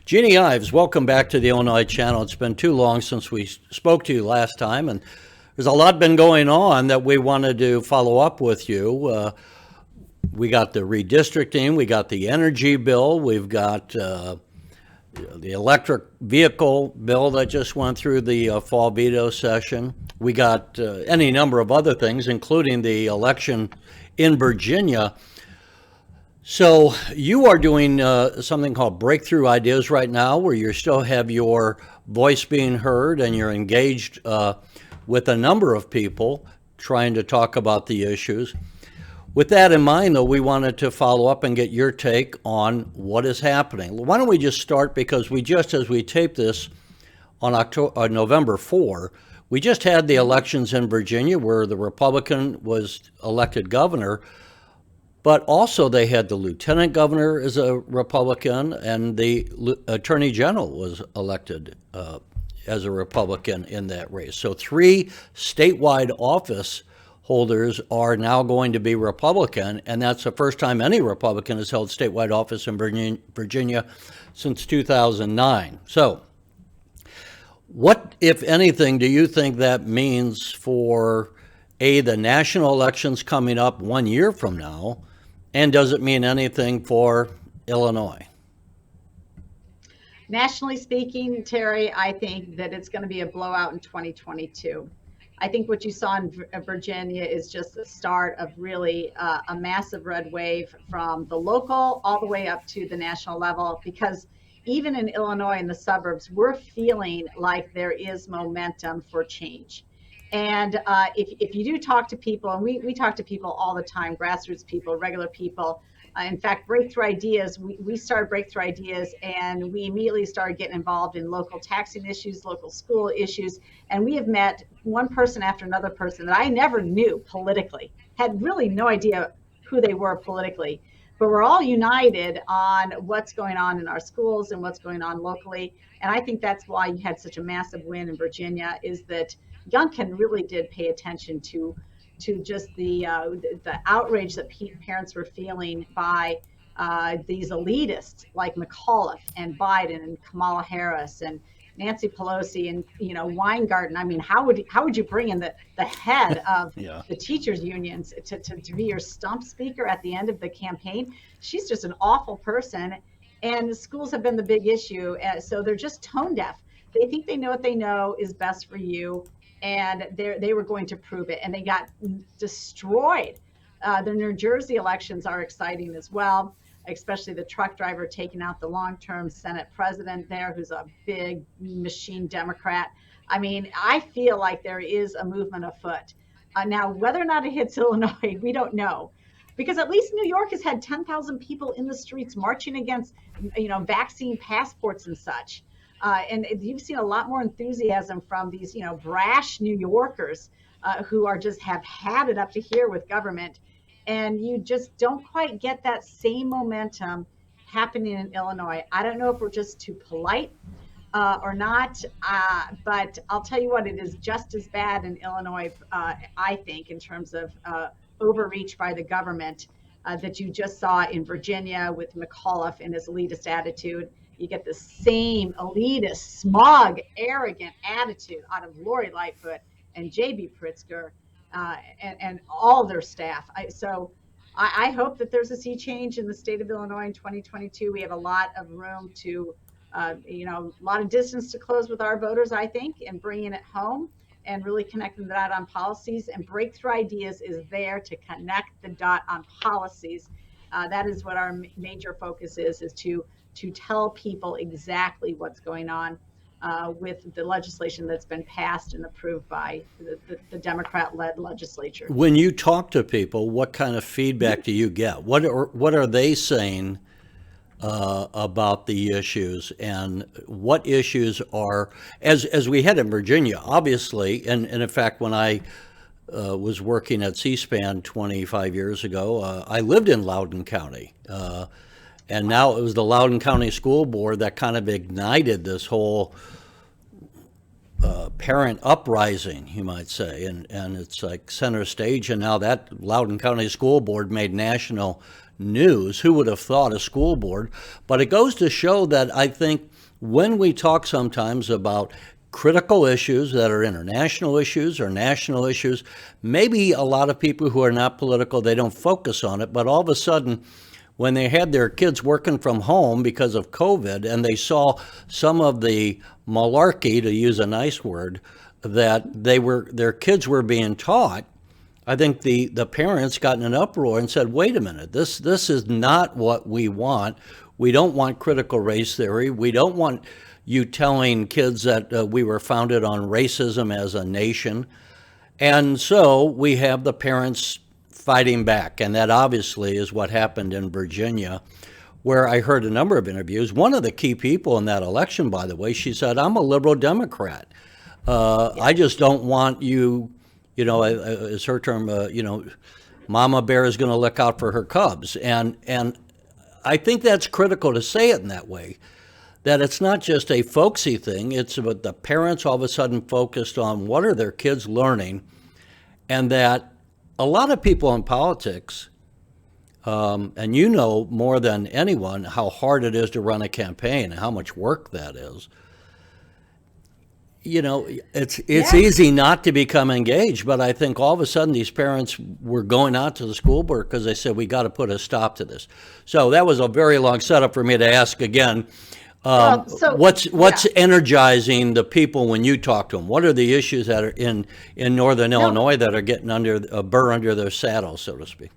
Jeanne Ives, welcome back to the Illinois Channel. It's been too long since we spoke to you last time, and there's a lot been going on that we wanted to follow up with you. We got the redistricting, we got the energy bill, we've got the electric vehicle bill that just went through the fall veto session. We got any number of other things, including the election in Virginia. So you are doing something called Breakthrough Ideas right now, where you still have your voice being heard and you're engaged with a number of people trying to talk about the issues. With that in mind, though, we wanted to follow up and get your take on what is happening. Why don't we just start, because as we tape this on November 4, we just had the elections in Virginia where the Republican was elected governor. But also they had the lieutenant governor as a Republican, and the attorney general was elected as a Republican in that race. So 3 statewide office holders are now going to be Republican, and that's the first time any Republican has held statewide office in Virginia since 2009. So what, if anything, do you think that means for, the national elections coming up 1 year from now? And does it mean anything for Illinois? Nationally speaking, Terry, I think that it's going to be a blowout in 2022. I think what you saw in Virginia is just the start of really a massive red wave from the local all the way up to the national level, because even in Illinois in the suburbs, we're feeling like there is momentum for change. And if you do talk to people, and we talk to people all the time, grassroots people, regular people, in fact, Breakthrough Ideas, we started Breakthrough Ideas, and we immediately started getting involved in local taxing issues, local school issues, and we have met one person after another person that I never knew politically, had really no idea who they were politically, but we're all united on what's going on in our schools and what's going on locally. And I think that's why you had such a massive win in Virginia, is that Youngkin really did pay attention to just the outrage that parents were feeling by these elitists like McAuliffe and Biden and Kamala Harris and Nancy Pelosi and Weingarten. I mean, how would you bring in the head of the teachers unions to be your stump speaker at the end of the campaign? She's just an awful person, and the schools have been the big issue. So they're just tone deaf. They think they know what they know is best for you. And they were going to prove it, and they got destroyed. The New Jersey elections are exciting as well, especially the truck driver taking out the long-term Senate president there, who's a big machine Democrat. I mean, I feel like there is a movement afoot. Now, whether or not it hits Illinois, we don't know, because at least New York has had 10,000 people in the streets marching against, vaccine passports and such. And you've seen a lot more enthusiasm from these, brash New Yorkers who are just have had it up to here with government. And you just don't quite get that same momentum happening in Illinois. I don't know if we're just too polite or not, but I'll tell you what, it is just as bad in Illinois, I think, in terms of overreach by the government that you just saw in Virginia with McAuliffe and his elitist attitude. You get the same elitist, smug, arrogant attitude out of Lori Lightfoot and J.B. Pritzker and all their staff. So I hope that there's a sea change in the state of Illinois in 2022. We have a lot of room to, a lot of distance to close with our voters, I think, and bringing it home and really connecting the dot on policies. And Breakthrough Ideas is there to connect the dot on policies. That is what our major focus is to tell people exactly what's going on with the legislation that's been passed and approved by the Democrat-led legislature. When you talk to people, what kind of feedback do you get? What are they saying about the issues, and what issues are, as we had in Virginia, obviously, and in fact, when I was working at C-SPAN 25 years ago, I lived in Loudoun County. And now it was the Loudoun County School Board that kind of ignited this whole parent uprising, you might say, and it's like center stage. And now that Loudoun County School Board made national news. Who would have thought, a school board? But it goes to show that I think when we talk sometimes about critical issues that are international issues or national issues, maybe a lot of people who are not political, they don't focus on it, but all of a sudden, when they had their kids working from home because of COVID and they saw some of the malarkey, to use a nice word, that their kids were being taught, I think the parents got in an uproar and said, wait a minute, this is not what we want. We don't want critical race theory. We don't want you telling kids that we were founded on racism as a nation. And so we have the parents fighting back. And that obviously is what happened in Virginia, where I heard a number of interviews. One of the key people in that election, by the way, she said, I'm a liberal Democrat. I just don't want you, is her term, mama bear is going to look out for her cubs. And I think that's critical to say it in that way, that it's not just a folksy thing. It's about the parents all of a sudden focused on what are their kids learning, and that a lot of people in politics, and you know more than anyone how hard it is to run a campaign and how much work that is. It's easy not to become engaged, but I think all of a sudden these parents were going out to the school board because they said, we got to put a stop to this. So that was a very long setup for me to ask again, what's energizing the people when you talk to them? What are the issues that are in Northern Illinois that are getting under a burr under their saddle, so to speak?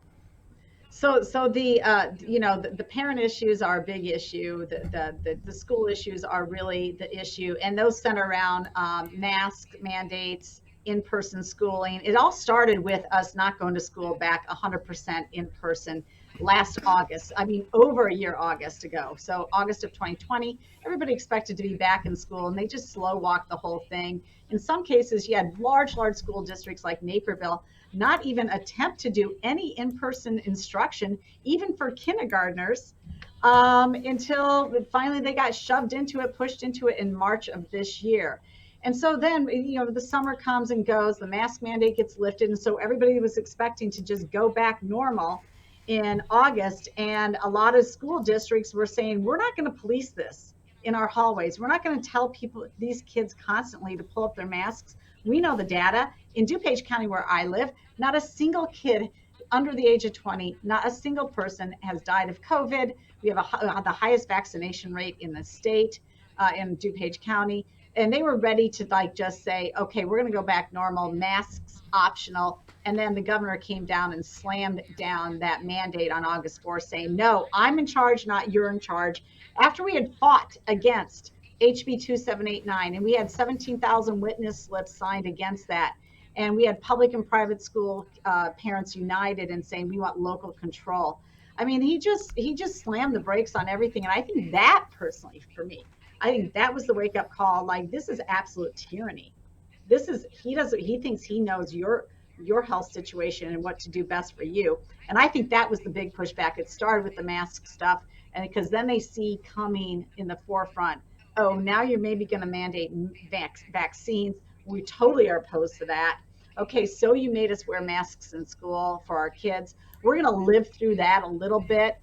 So the parent issues are a big issue. The school issues are really the issue, and those center around mask mandates, in-person schooling. It all started with us not going to school back 100% in person last August. I mean, over a year August ago. So August of 2020, everybody expected to be back in school, and they just slow walked the whole thing. In some cases, you had large school districts like Naperville not even attempt to do any in-person instruction, even for kindergartners, until finally they got shoved into it, pushed into it in March of this year. And so then, the summer comes and goes, the mask mandate gets lifted, and so everybody was expecting to just go back normal in August. And a lot of school districts were saying, we're not going to police this in our hallways. We're not going to tell these kids constantly to pull up their masks. We know the data. In DuPage County, where I live, not a single kid under the age of 20, not a single person has died of COVID. We have the highest vaccination rate in the state, in DuPage County. And they were ready to just say, okay, we're going to go back normal, masks optional. And then the governor came down and slammed down that mandate on August 4th, saying, no, I'm in charge, not you're in charge. After we had fought against HB 2789, and we had 17,000 witness slips signed against that. And we had public and private school parents united and saying, we want local control. I mean, he just slammed the brakes on everything. And I think that personally, for me, I think that was the wake up call. This is absolute tyranny. He thinks he knows your health situation and what to do best for you. And I think that was the big pushback. It started with the mask stuff. And because then they see coming in the forefront, oh, now you're maybe going to mandate vaccines. We totally are opposed to that. Okay, so you made us wear masks in school for our kids. We're going to live through that a little bit.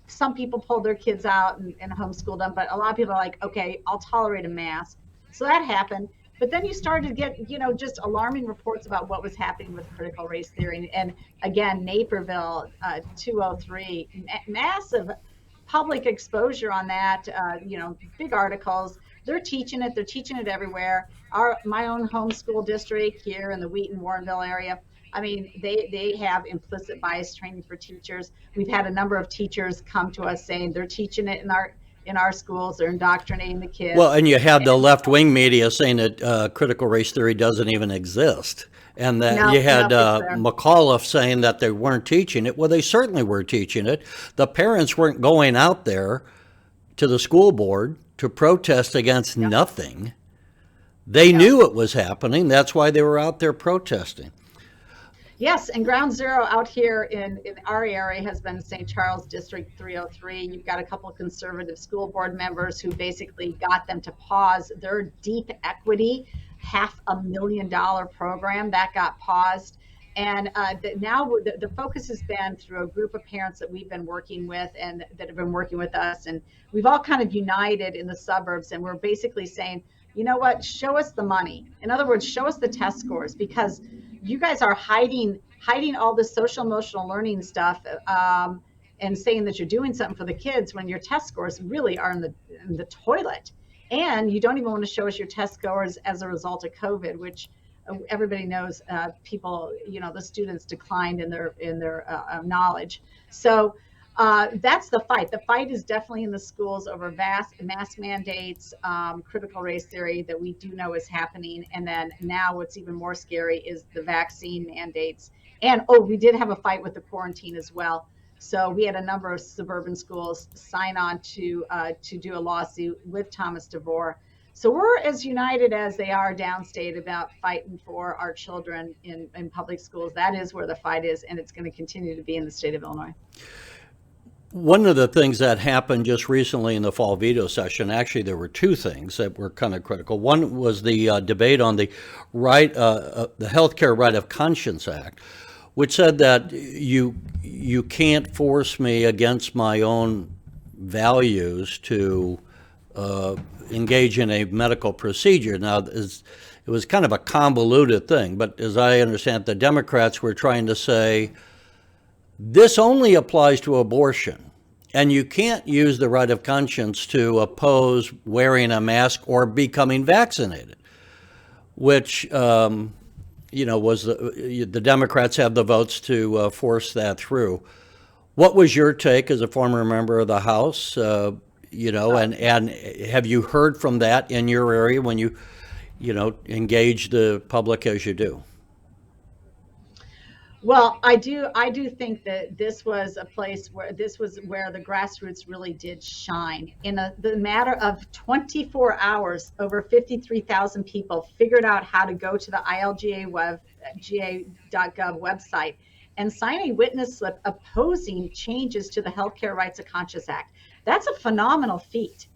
Some people pulled their kids out and homeschooled them, but a lot of people are like, okay, I'll tolerate a mask. So that happened. But then you started to get, just alarming reports about what was happening with critical race theory. And again, Naperville, 203, massive public exposure on that, big articles. They're teaching it. They're teaching it everywhere. My own homeschool district here in the Wheaton-Warrenville area, I mean, they have implicit bias training for teachers. We've had a number of teachers come to us saying they're teaching it in our schools. They're indoctrinating the kids. Well, and you had the left-wing media saying that critical race theory doesn't even exist. And that you had McAuliffe saying that they weren't teaching it. Well, they certainly were teaching it. The parents weren't going out there to the school board to protest against nothing. They knew it was happening. That's why they were out there protesting. Yes, and ground zero out here in our area has been St. Charles District 303. You've got a couple of conservative school board members who basically got them to pause their deep equity $500,000 program that got paused. And now the focus has been through a group of parents that we've been working with and that have been working with us. And we've all kind of united in the suburbs. And we're basically saying, you know what, show us the money. In other words, show us the test scores, because you guys are hiding all this social emotional learning stuff and saying that you're doing something for the kids when your test scores really are in the toilet. And you don't even want to show us your test scores as a result of COVID, which everybody knows people, the students declined in their knowledge. So that's the fight. The fight is definitely in the schools over mask mandates, critical race theory that we do know is happening. And then now what's even more scary is the vaccine mandates. And, we did have a fight with the quarantine as well. So we had a number of suburban schools sign on to do a lawsuit with Thomas DeVore. So we're as united as they are downstate about fighting for our children in public schools. That is where the fight is, and it's going to continue to be in the state of Illinois. One of the things that happened just recently in the Fall Veto Session, actually there were two things that were kind of critical. One was the debate on the the Healthcare Right of Conscience Act, which said that you can't force me against my own values to engage in a medical procedure. Now, it was kind of a convoluted thing, but as I understand it, the Democrats were trying to say, this only applies to abortion, and you can't use the right of conscience to oppose wearing a mask or becoming vaccinated, which, was the Democrats have the votes to force that through. What was your take as a former member of the House? And have you heard from that in your area when you engage the public as you do? Well, I do think that this was a place where the grassroots really did shine. In the matter of 24 hours, over 53,000 people figured out how to go to the ILGA GA.gov website and sign a witness slip opposing changes to the Healthcare Rights of Conscience Act. That's a phenomenal feat.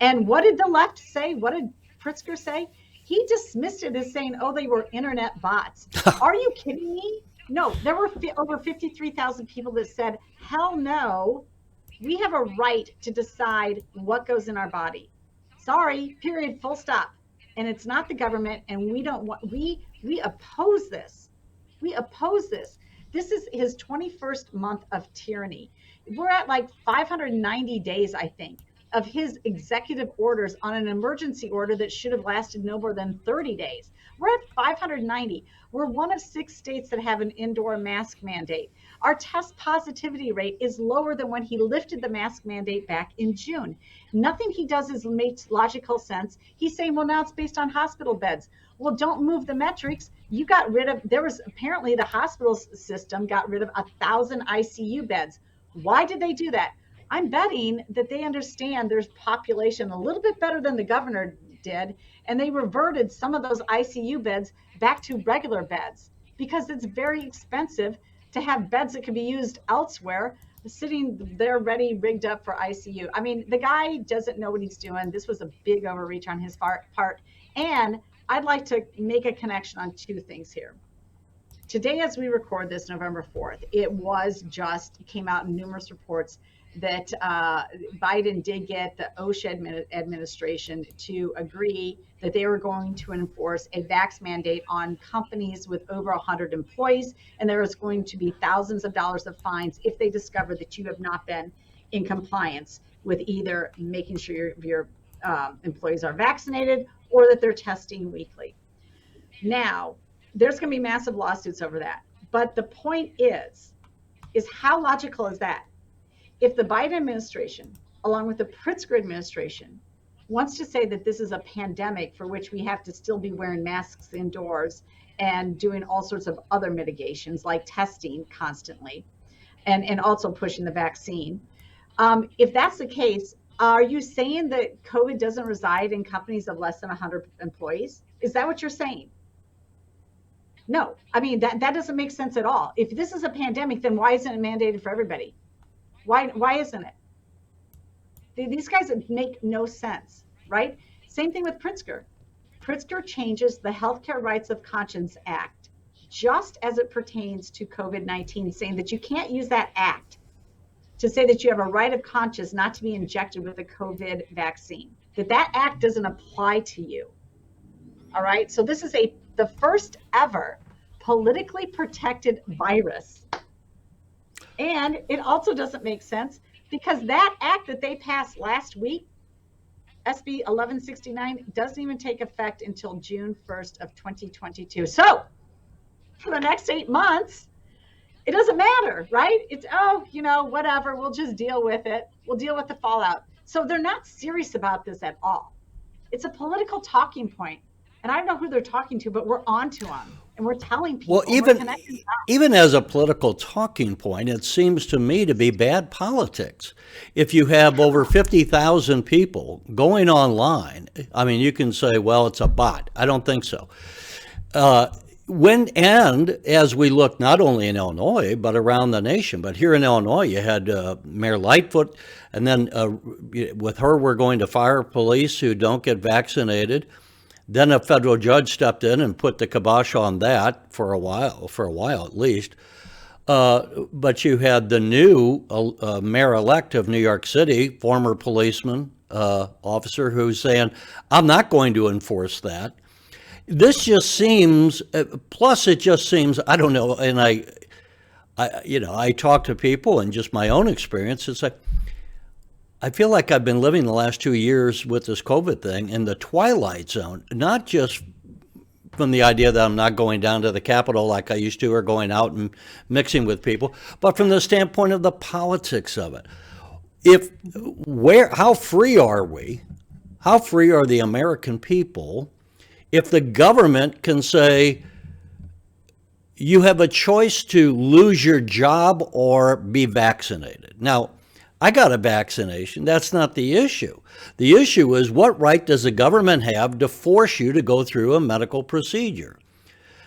And what did the left say? What did Pritzker say? He dismissed it as saying, they were internet bots. Are you kidding me? No, there were over 53,000 people that said, hell no, we have a right to decide what goes in our body. Sorry, period, full stop. And it's not the government, and we oppose this. We oppose this. This is his 21st month of tyranny. We're at like 590 days, I think, of his executive orders on an emergency order that should have lasted no more than 30 days. We're at 590. We're one of 6 states that have an indoor mask mandate. Our test positivity rate is lower than when he lifted the mask mandate back in June. Nothing he does makes logical sense. He's saying, well, now it's based on hospital beds. Well, don't move the metrics. You got rid of, apparently the hospital system got rid of 1,000 ICU beds. Why did they do that? I'm betting that they understand there's population a little bit better than the governor did, and they reverted some of those ICU beds back to regular beds because it's very expensive to have beds that could be used elsewhere sitting there ready, rigged up for ICU. I mean, the guy doesn't know what he's doing. This was a big overreach on his part. And I'd like to make a connection on 2 things here. Today, as we record this, November 4th, it came out in numerous reports that Biden did get the OSHA administration to agree that they were going to enforce a vax mandate on companies with over 100 employees, and there is going to be thousands of dollars of fines if they discover that you have not been in compliance with either making sure your employees are vaccinated or that they're testing weekly. Now, there's going to be massive lawsuits over that. But the point is how logical is that? If the Biden administration, along with the Pritzker administration, wants to say that this is a pandemic for which we have to still be wearing masks indoors and doing all sorts of other mitigations like testing constantly and also pushing the vaccine, if that's the case, are you saying that COVID doesn't reside in companies of less than 100 employees? Is that what you're saying? No, I mean, that doesn't make sense at all. If this is a pandemic, then why isn't it mandated for everybody? Why isn't it? These guys make no sense, right? Same thing with Pritzker. Pritzker changes the Healthcare Rights of Conscience Act just as it pertains to COVID-19, saying that you can't use that act to say that you have a right of conscience not to be injected with a COVID vaccine, that act doesn't apply to you. All right. So this is the first ever politically protected virus. And it also doesn't make sense because that act that they passed last week, SB 1169, doesn't even take effect until June 1st of 2022. So for the next 8 months, it doesn't matter, right? It's, whatever, we'll just deal with it. We'll deal with the fallout. So they're not serious about this at all. It's a political talking point. And I don't know who they're talking to, but we're on to them. And we're telling people. Well, even as a political talking point, it seems to me to be bad politics. If you have over 50,000 people going online, I mean, you can say, well, it's a bot. I don't think so. And as we look not only in Illinois, but around the nation, but here in Illinois, you had Mayor Lightfoot, and then with her, we're going to fire police who don't get vaccinated. Then a federal judge stepped in and put the kibosh on that for a while at least. But you had the new mayor-elect of New York City, former policeman, officer, who's saying, I'm not going to enforce that. This just seems, plus it just seems, I don't know, and I talk to people and just my own experience, it's like, I feel like I've been living the last 2 years with this COVID thing in the twilight zone, not just from the idea that I'm not going down to the Capitol like I used to or going out and mixing with people, but from the standpoint of the politics of it. How free are we? How free are the American people if the government can say, you have a choice to lose your job or be vaccinated? Now, I got a vaccination. That's not the issue. The issue is, what right does the government have to force you to go through a medical procedure?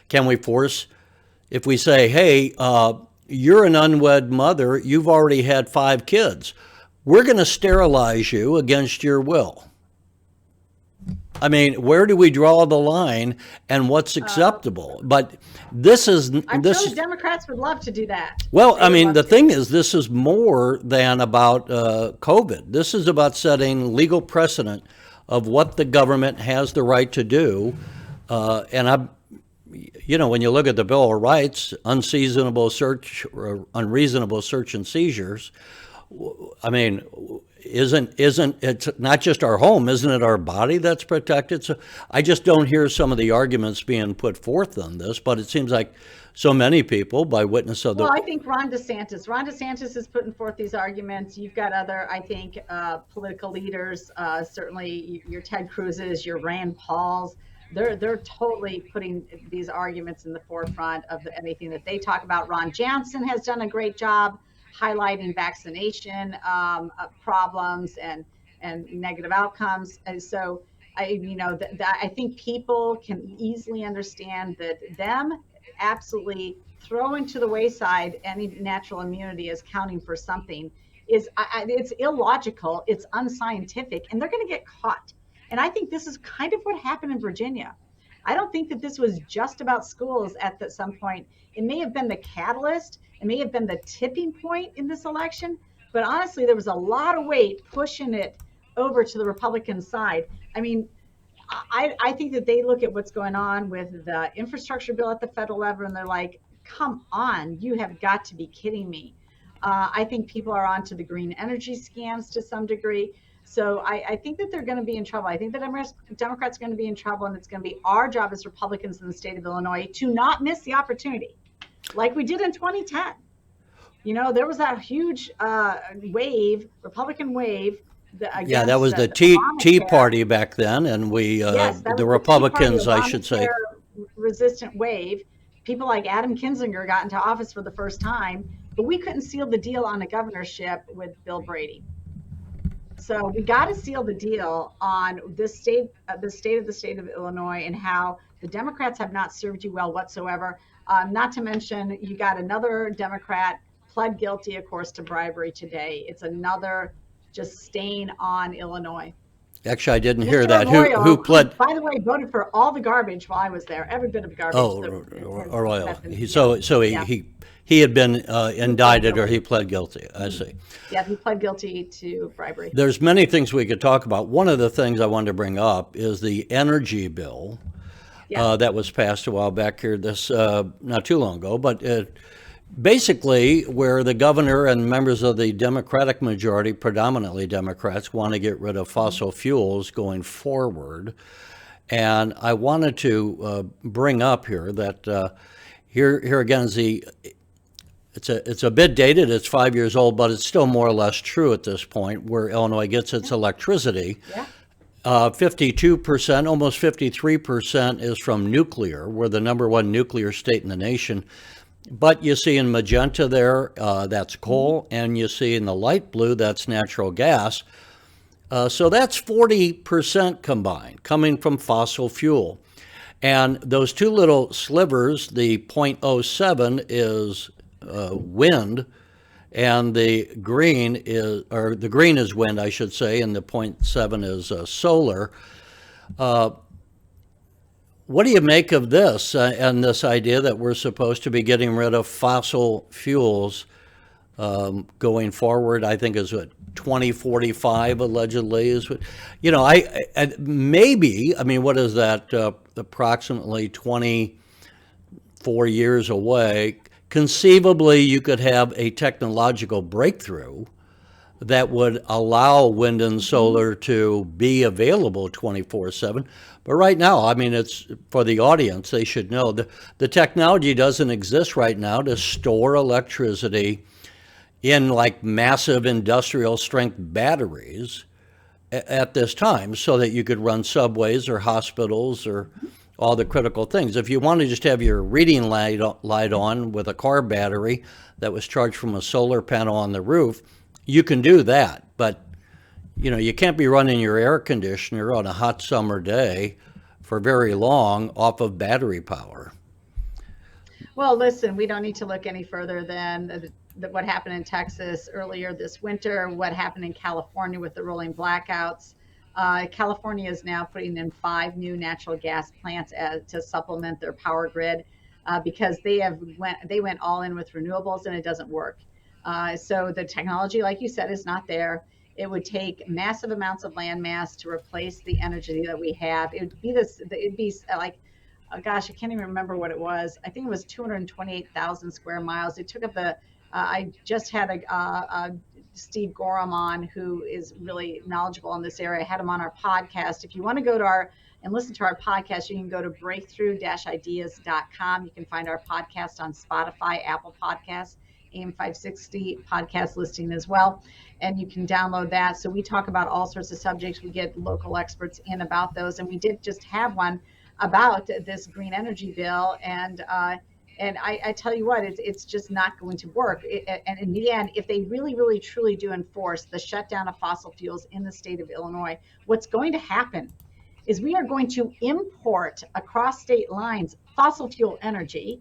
Can we force, if we say, hey, you're an unwed mother, you've already had 5 kids, we're going to sterilize you against your will? I mean, where do we draw the line and what's acceptable? But this is... I'm sure the Democrats would love to do that. Well, I mean, the thing is, this is more than about COVID. This is about setting legal precedent of what the government has the right to do. And when you look at the Bill of Rights, unreasonable search and seizures, I mean, isn't it's not just our home, isn't it our body that's protected? So I just don't hear some of the arguments being put forth on this, but it seems like so many people, by witness of the... Well, I think Ron DeSantis is putting forth these arguments. You've got other, I think, political leaders, certainly your Ted Cruz's, your Rand Paul's. They're totally putting these arguments in the forefront of anything that they talk about. Ron Johnson has done a great job highlighting vaccination problems and negative outcomes. And so I think people can easily understand that them absolutely throwing to the wayside any natural immunity as counting for something it's illogical, it's unscientific, and they're going to get caught. And I think this is kind of what happened in Virginia. I don't think that this was just about schools at some point. It may have been the catalyst. It may have been the tipping point in this election. But honestly, there was a lot of weight pushing it over to the Republican side. I mean, I think that they look at what's going on with the infrastructure bill at the federal level, and they're like, come on, you have got to be kidding me. I think people are onto the green energy scams to some degree. So I think that they're going to be in trouble. I think that Democrats are going to be in trouble, and it's going to be our job as Republicans in the state of Illinois to not miss the opportunity, like we did in 2010. There was that huge Republican wave. That was the Tea Party back then, and the Republicans, I should say. Resistant wave. People like Adam Kinzinger got into office for the first time, but we couldn't seal the deal on a governorship with Bill Brady. So we got to seal the deal on the state of the state of Illinois and how the Democrats have not served you well whatsoever. Not to mention, you got another Democrat pled guilty, of course, to bribery today. It's another just stain on Illinois. Actually, I didn't hear Mr. that. Arroyo, Who pled? by the way, voted for all the garbage while I was there, every bit of garbage. Oh, Arroyo. that's been- So yeah. he had been indicted, or he pled guilty. I see. Yeah, he pled guilty to bribery. There's many things we could talk about. One of the things I wanted to bring up is the energy bill Yeah. that was passed a while back here, not too long ago, but basically where the governor and members of the Democratic majority, predominantly Democrats, want to get rid of fossil fuels going forward. And I wanted to bring up here that here again is it's a bit dated. It's 5 years old, but it's still more or less true at this point, where Illinois gets its electricity. Yeah. 52%, almost 53% is from nuclear. We're the #1 nuclear state in the nation. But you see in magenta there, that's coal, and you see in the light blue, that's natural gas. So that's 40% combined, coming from fossil fuel. And those two little slivers, the .07 is wind, and the green is wind, I should say, and the .7 is solar. What do you make of this and this idea that we're supposed to be getting rid of fossil fuels going forward? I think is what 2045 allegedly is. Maybe. I mean, what is that? Approximately 24 years away. Conceivably, you could have a technological breakthrough that would allow wind and solar to be available 24/7. But right now, I mean, it's for the audience, they should know the technology doesn't exist right now to store electricity in like massive industrial strength batteries at this time so that you could run subways or hospitals or all the critical things. If you want to just have your reading light on with a car battery that was charged from a solar panel on the roof, you can do that. But you can't be running your air conditioner on a hot summer day for very long off of battery power. Well, listen, we don't need to look any further than what happened in Texas earlier this winter, what happened in California with the rolling blackouts. California is now putting in 5 new natural gas plants to supplement their power grid because they went all in with renewables and it doesn't work. So the technology, like you said, is not there. It would take massive amounts of land mass to replace the energy that we have. It'd be like, oh gosh, I can't even remember what it was. I think it was 228,000 square miles. It took up I just had Steve Gorham on, who is really knowledgeable in this area. I had him on our podcast. If you want to go to and listen to our podcast, you can go to breakthrough-ideas.com. You can find our podcast on Spotify, Apple Podcasts, AM 560 podcast listing as well. And you can download that. So we talk about all sorts of subjects. We get local experts in about those. And we did just have one about this green energy bill. And I tell you what, it's just not going to work. And in the end, if they really, really, truly do enforce the shutdown of fossil fuels in the state of Illinois, what's going to happen is we are going to import across state lines fossil fuel energy,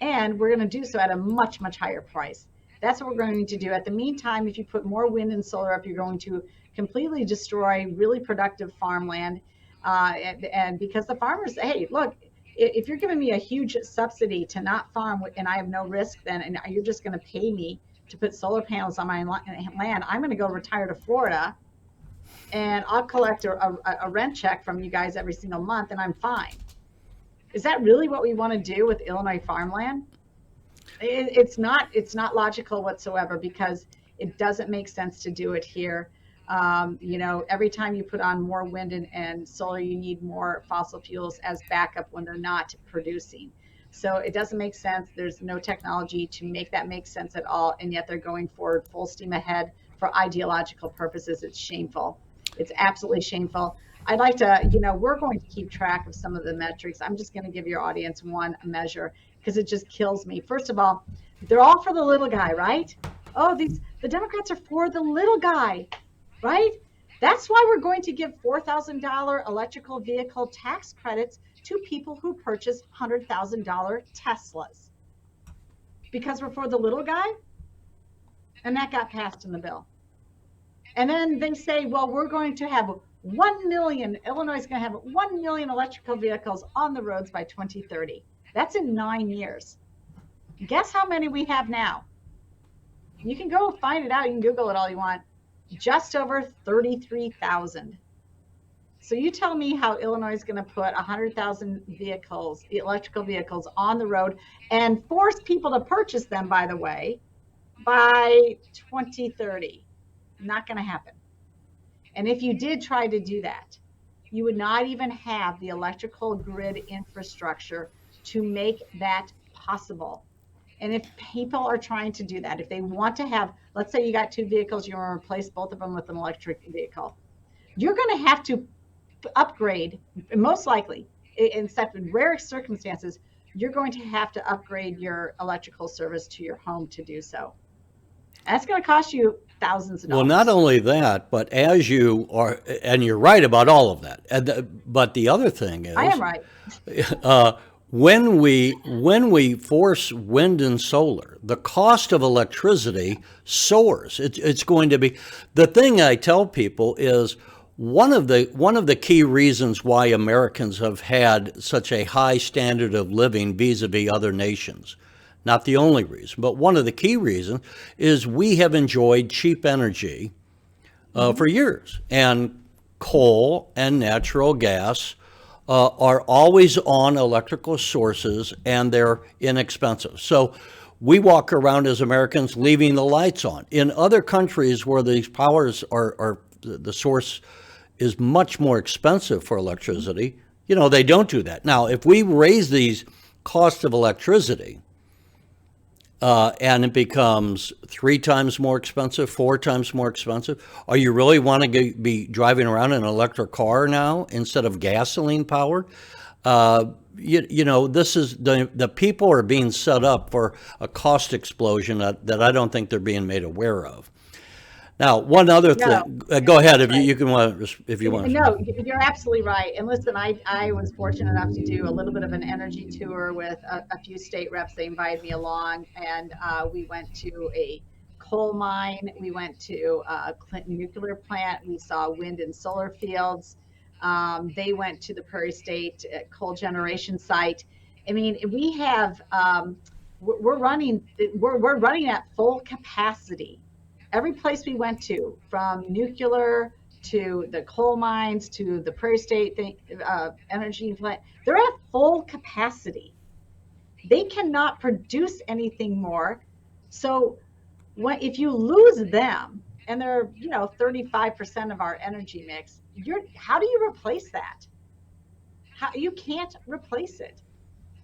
and we're going to do so at a much, much higher price. That's what we're going to do. At the meantime, if you put more wind and solar up, you're going to completely destroy really productive farmland. And because the farmers, hey, look, if you're giving me a huge subsidy to not farm and I have no risk, then and you're just going to pay me to put solar panels on my land, I'm going to go retire to Florida and I'll collect a rent check from you guys every single month and I'm fine. Is that really what we want to do with Illinois farmland? It's not logical whatsoever because it doesn't make sense to do it here. Every time you put on more wind and solar, you need more fossil fuels as backup when they're not producing. So it doesn't make sense. There's no technology to make that make sense at all. And yet they're going forward full steam ahead for ideological purposes. It's shameful. It's absolutely shameful. I'd like to, we're going to keep track of some of the metrics. I'm just going to give your audience one measure because it just kills me. First of all, they're all for the little guy, right? Oh, the Democrats are for the little guy, right? That's why we're going to give $4,000 electrical vehicle tax credits to people who purchase $100,000 Teslas. Because we're for the little guy? And that got passed in the bill. And then they say, well, we're going to have 1 million, Illinois is going to have 1 million electrical vehicles on the roads by 2030. That's in 9 years. Guess how many we have now? You can go find it out. You can Google it all you want. Just over 33,000. So you tell me how Illinois is going to put 100,000 vehicles, electrical vehicles, on the road and force people to purchase them, by the way, by 2030. Not going to happen. And if you did try to do that, you would not even have the electrical grid infrastructure to make that possible. And if people are trying to do that, if they want to have, let's say you got 2 vehicles, you want to replace both of them with an electric vehicle, you're going to have to upgrade, most likely, except in rare circumstances, you're going to have to upgrade your electrical service to your home to do so. That's going to cost you thousands of dollars. Well, not only that, but as you are, and you're right about all of that. But the other thing is, I am right. When we force wind and solar, the cost of electricity soars. It's going to be, the thing I tell people is one of the key reasons why Americans have had such a high standard of living vis-a-vis other nations. Not the only reason, but one of the key reasons is we have enjoyed cheap energy for years, and coal and natural gas are always on electrical sources, and they're inexpensive. So we walk around as Americans leaving the lights on. In other countries where these powers are the source is much more expensive for electricity, they don't do that. Now, if we raise these costs of electricity, and it becomes 3 times more expensive, 4 times more expensive. Are you really want to be driving around in an electric car now instead of gasoline powered? This is the people are being set up for a cost explosion that I don't think they're being made aware of. Now, one other thing. Go ahead if you can if you want. No, you're absolutely right. And listen, I was fortunate enough to do a little bit of an energy tour with a few state reps. They invited me along, and we went to a coal mine. We went to a Clinton nuclear plant. We saw wind and solar fields. They went to the Prairie State coal generation site. I mean, we have we're running at full capacity. Every place we went to, from nuclear to the coal mines to the Prairie State energy plant, they're at full capacity. They cannot produce anything more. So if you lose them, and they're 35% of our energy mix, how do you replace that? You can't replace it.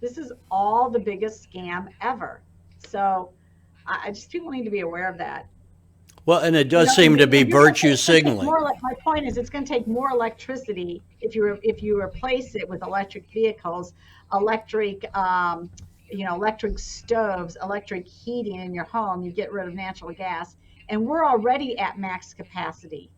This is all the biggest scam ever. So I just people need to be aware of that. Well, and it does seem to be virtue signaling. My point is, it's going to take more electricity if you replace it with electric vehicles, electric stoves, electric heating in your home. You get rid of natural gas, and we're already at max capacity.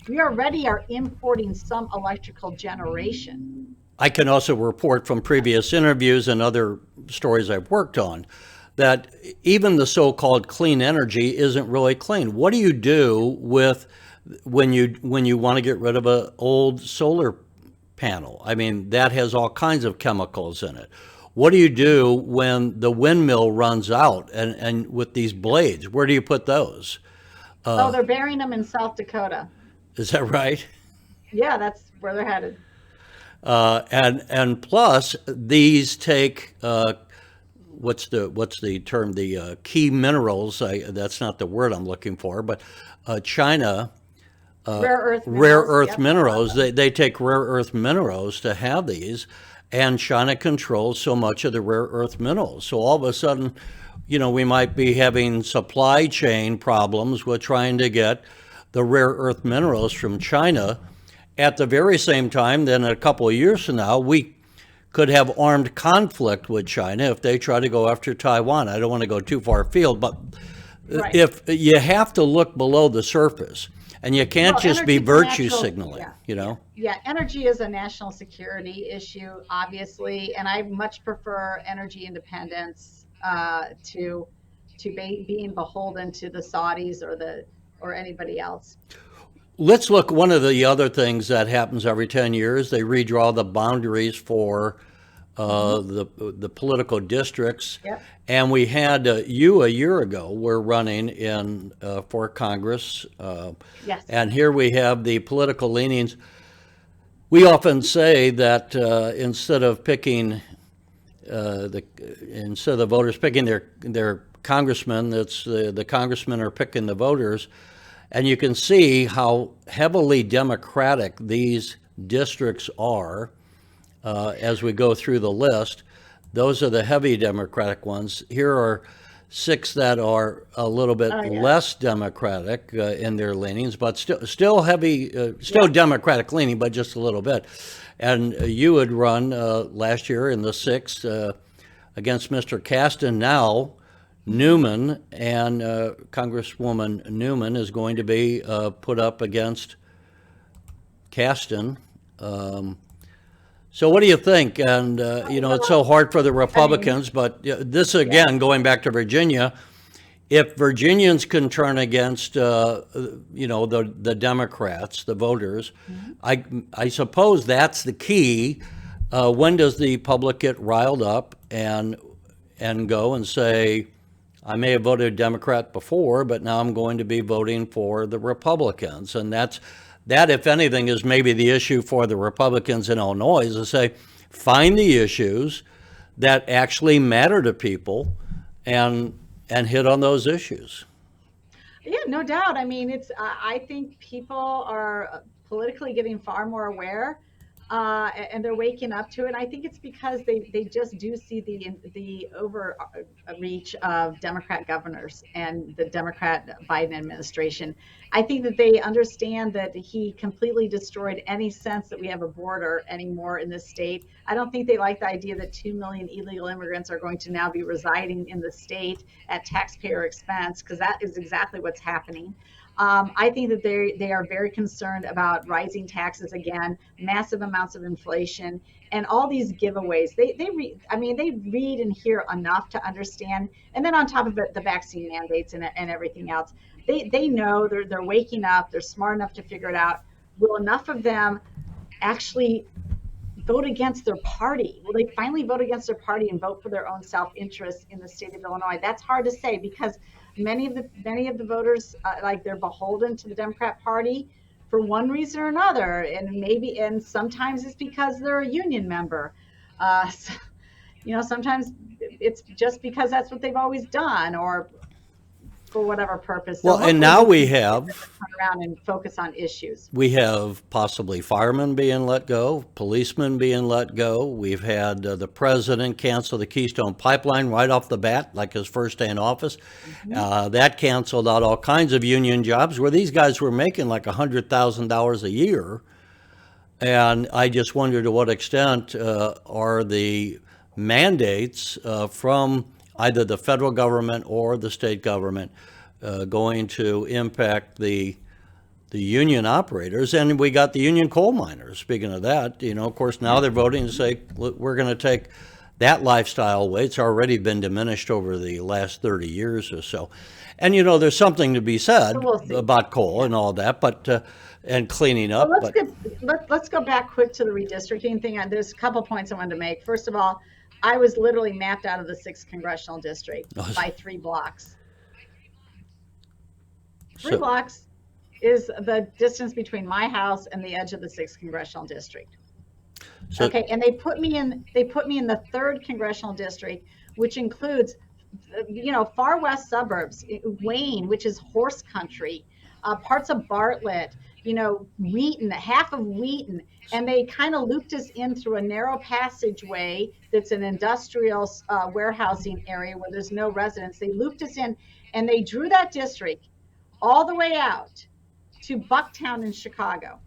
We already are importing some electrical generation. I can also report from previous interviews and other stories I've worked on that even the so-called clean energy isn't really clean. What do you do with when you want to get rid of an old solar panel? I mean, that has all kinds of chemicals in it. What do you do when the windmill runs out and with these blades? Where do you put those? They're burying them in South Dakota. Is that right? Yeah, that's where they're headed. And plus, these take what's the term? The key minerals. That's not the word I'm looking for, but China. Rare earth minerals. They take rare earth minerals to have these, and China controls so much of the rare earth minerals. So all of a sudden, we might be having supply chain problems with trying to get the rare earth minerals from China. At the very same time, then a couple of years from now, we could have armed conflict with China if they try to go after Taiwan. I don't want to go too far afield, but right. If you have to look below the surface, and you can't just be virtue signaling, Yeah, energy is a national security issue, obviously, and I much prefer energy independence to being beholden to the Saudis or anybody else. let's look, one of the other things that happens every 10 years, they redraw the boundaries for the political districts. Yep. And we had you a year ago were running in for Congress. Yes. And here we have the political leanings. We often say that instead of the voters picking their congressman, it's the congressmen are picking the voters. And you can see how heavily Democratic these districts are as we go through the list. Those are the heavy Democratic ones. Here are 6 that are a little bit less Democratic in their leanings, but still heavy, still Democratic leaning, but just a little bit. And you had run last year in the 6th against Mr. Caston. Now Newman and Congresswoman Newman is going to be put up against Caston. So what do you think? And, it's so hard for the Republicans, but this, again, going back to Virginia, if Virginians can turn against, the Democrats, the voters, I suppose that's the key. When does the public get riled up and go and say, I may have voted Democrat before, but now I'm going to be voting for the Republicans? And that, if anything, is maybe the issue for the Republicans in Illinois, is to say, find the issues that actually matter to people and hit on those issues. Yeah, no doubt. I mean, I think people are politically getting far more aware, and they're waking up to it. And I think it's because they just do see the overreach of Democrat governors and the Democrat Biden administration. I think that they understand that he completely destroyed any sense that we have a border anymore in this state. I don't think they like the idea that 2 million illegal immigrants are going to now be residing in the state at taxpayer expense, because that is exactly what's happening. I think that they are very concerned about rising taxes again, massive amounts of inflation, and all these giveaways. They read and hear enough to understand. And then on top of it, the vaccine mandates and everything else. They know, they're waking up. They're smart enough to figure it out. Will enough of them actually vote against their party? Will they finally vote against their party and vote for their own self-interest in the state of Illinois? That's hard to say, because many of the voters, they're beholden to the Democrat Party for one reason or another, and sometimes it's because they're a union member. Sometimes it's just because that's what they've always done, or for whatever purpose. Well, and now we have turn around and focus on issues. We have possibly firemen being let go, policemen being let go. We've had the president cancel the Keystone Pipeline right off the bat, like his first day in office. That canceled out all kinds of union jobs where these guys were making like $100,000 a year. And I just wonder to what extent are the mandates from either the federal government or the state government going to impact the union operators. And we got the union coal miners. Speaking of that, of course, now they're voting to say, we're going to take that lifestyle away. It's already been diminished over the last 30 years or so. And, there's something to be said about coal and all that, but and cleaning up. Well, let's go back quick to the redistricting thing. There's a couple points I wanted to make. First of all, I was literally mapped out of the 6th congressional district by 3 blocks. 3 blocks is the distance between my house and the edge of the 6th congressional district. Okay, and they put me in the 3rd congressional district, which includes, far west suburbs, Wayne, which is horse country, parts of Bartlett, Wheaton, half of Wheaton. And they kind of looped us in through a narrow passageway that's an industrial warehousing area where there's no residents. They looped us in, and they drew that district all the way out to Bucktown in Chicago.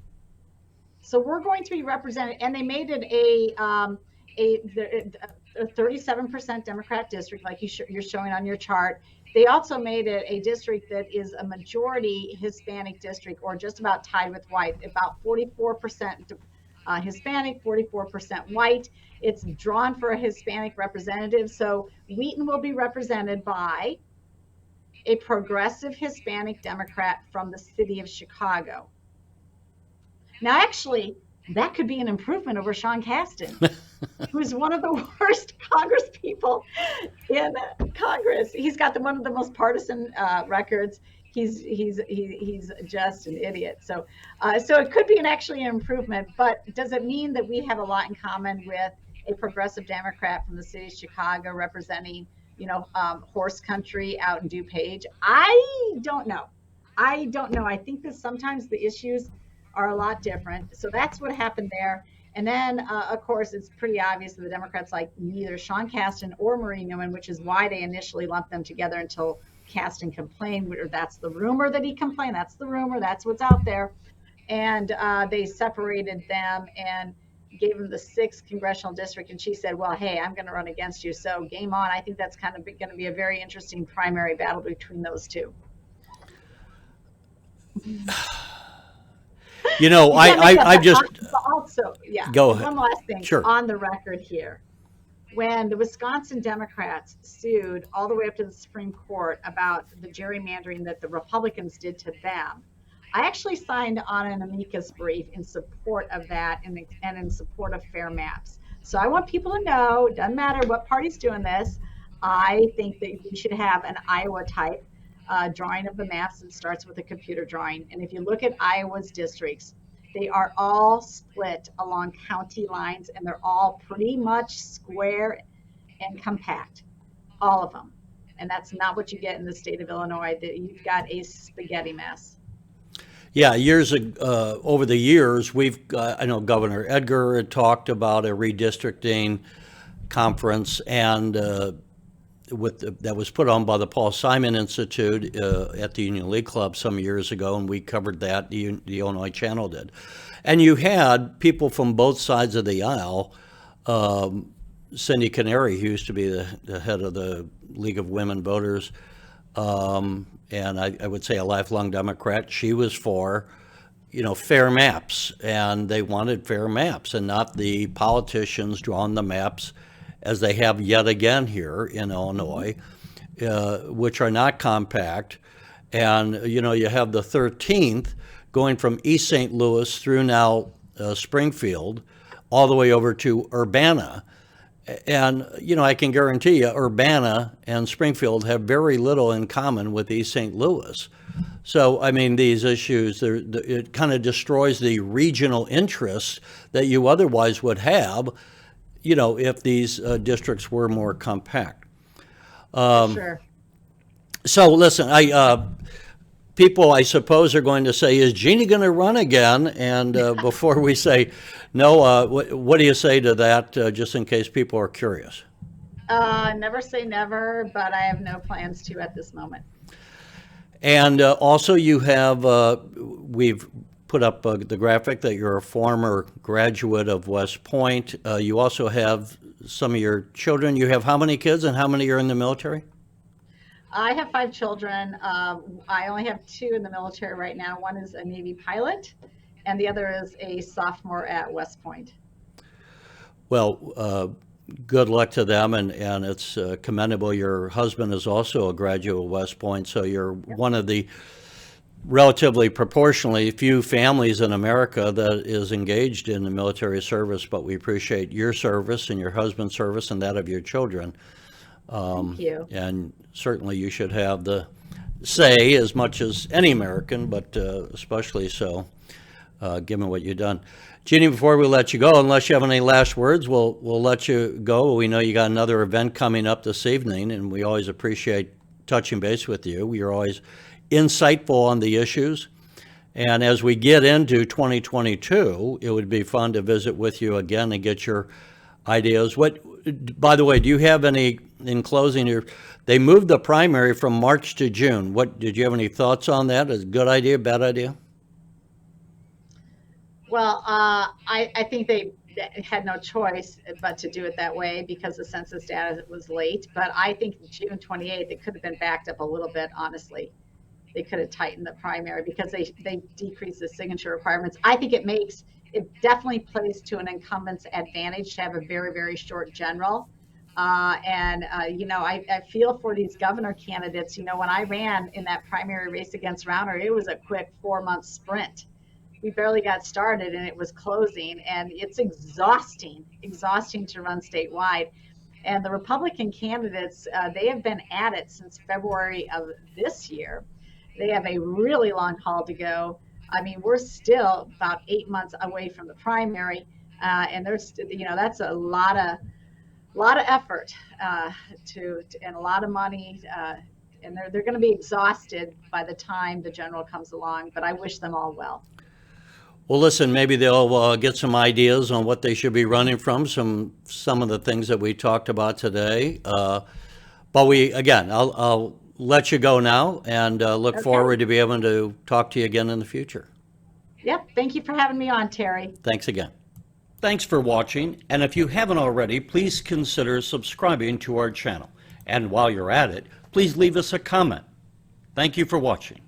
So we're going to be represented, and they made it a 37% Democrat district, like you're showing on your chart. They also made it a district that is a majority Hispanic district, or just about tied with white, about 44% Hispanic, 44% white. It's drawn for a Hispanic representative. So Wheaton will be represented by a progressive Hispanic Democrat from the city of Chicago. Now, actually, that could be an improvement over Sean Casten, who's one of the worst Congress people in Congress. He's got one of the most partisan records. He's just an idiot. So it could be actually an improvement. But does it mean that we have a lot in common with a progressive Democrat from the city of Chicago representing, horse country out in DuPage? I don't know. I don't know. I think that sometimes the issues are a lot different. So that's what happened there. And then, of course, it's pretty obvious that the Democrats like neither Sean Casten or Marie Newman, which is why they initially lumped them together until Casten complained, or that's the rumor that he complained. That's the rumor. That's what's out there. And they separated them and gave him the 6th congressional district. And she said, well, hey, I'm going to run against you. So game on. I think that's kind of going to be a very interesting primary battle between those two. I just also, yeah. Go ahead. One last thing, Sure. On the record here. When the Wisconsin Democrats sued all the way up to the Supreme Court about the gerrymandering that the Republicans did to them, I actually signed on an amicus brief in support of that and in support of fair maps. So I want people to know, it doesn't matter what party's doing this, I think that we should have an Iowa type drawing of the maps that starts with a computer drawing. And if you look at Iowa's districts, they are all split along county lines and they're all pretty much square and compact, all of them. And that's not what you get in the state of Illinois. That you've got a spaghetti mess. Yeah, over the years, I know Governor Edgar had talked about a redistricting conference, and that was put on by the Paul Simon Institute at the Union League Club some years ago, and we covered that. The Illinois Channel did, and you had people from both sides of the aisle. Cindy Canary, who used to be the head of the League of Women Voters, and I would say a lifelong Democrat. She was for, fair maps, and they wanted fair maps and not the politicians drawing the maps as they have yet again here in Illinois, which are not compact. And, you have the 13th going from East St. Louis through now Springfield all the way over to Urbana. And, I can guarantee you Urbana and Springfield have very little in common with East St. Louis. So, I mean, these issues, it kind of destroys the regional interests that you otherwise would have, if these districts were more compact. Sure. So, listen, people, I suppose, are going to say, is Jeanne going to run again? And before we say no, what do you say to that, just in case people are curious? Never say never, but I have no plans to at this moment. And also you have, we've put up the graphic that you're a former graduate of West Point. You also have some of your children. You have how many kids and how many are in the military? I have 5 children. I only have 2 in the military right now. One is a Navy pilot, and the other is a sophomore at West Point. Well, good luck to them, and it's commendable. Your husband is also a graduate of West Point, so you're one of the relatively proportionally few families in America that is engaged in the military service, but we appreciate your service and your husband's service and that of your children. Thank you. And certainly you should have the say as much as any American, but especially so, given what you've done. Jeanne, before we let you go, unless you have any last words, we'll let you go. We know you got another event coming up this evening, and we always appreciate touching base with you. You're always insightful on the issues. And as we get into 2022, it would be fun to visit with you again and get your ideas. By the way, do you have any, in closing, they moved the primary from March to June. Did you have any thoughts on that? Is it a good idea, bad idea? Well, I think they had no choice but to do it that way because the census data was late. But I think June 28th, it could have been backed up a little bit, honestly. They could have tightened the primary because they decreased the signature requirements. I think it definitely plays to an incumbent's advantage to have a very, very short general. I feel for these governor candidates. When I ran in that primary race against Rauner, it was a quick 4-month sprint. we barely got started and it was closing, and it's exhausting to run statewide. And the Republican candidates, they have been at it since February of this year. They have a really long haul to go. I mean, we're still about 8 months away from the primary, and there's, that's a lot of effort and a lot of money, and they're going to be exhausted by the time the general comes along. But I wish them all well. Well, listen, maybe they'll get some ideas on what they should be running from, some of the things that we talked about today. But I'll let you go now, and look forward to be able to talk to you again in the future. Yep. Thank you for having me on, Terry. Thanks again. Thanks for watching, and if you haven't already, please consider subscribing to our channel. And while you're at it, please leave us a comment. Thank you for watching.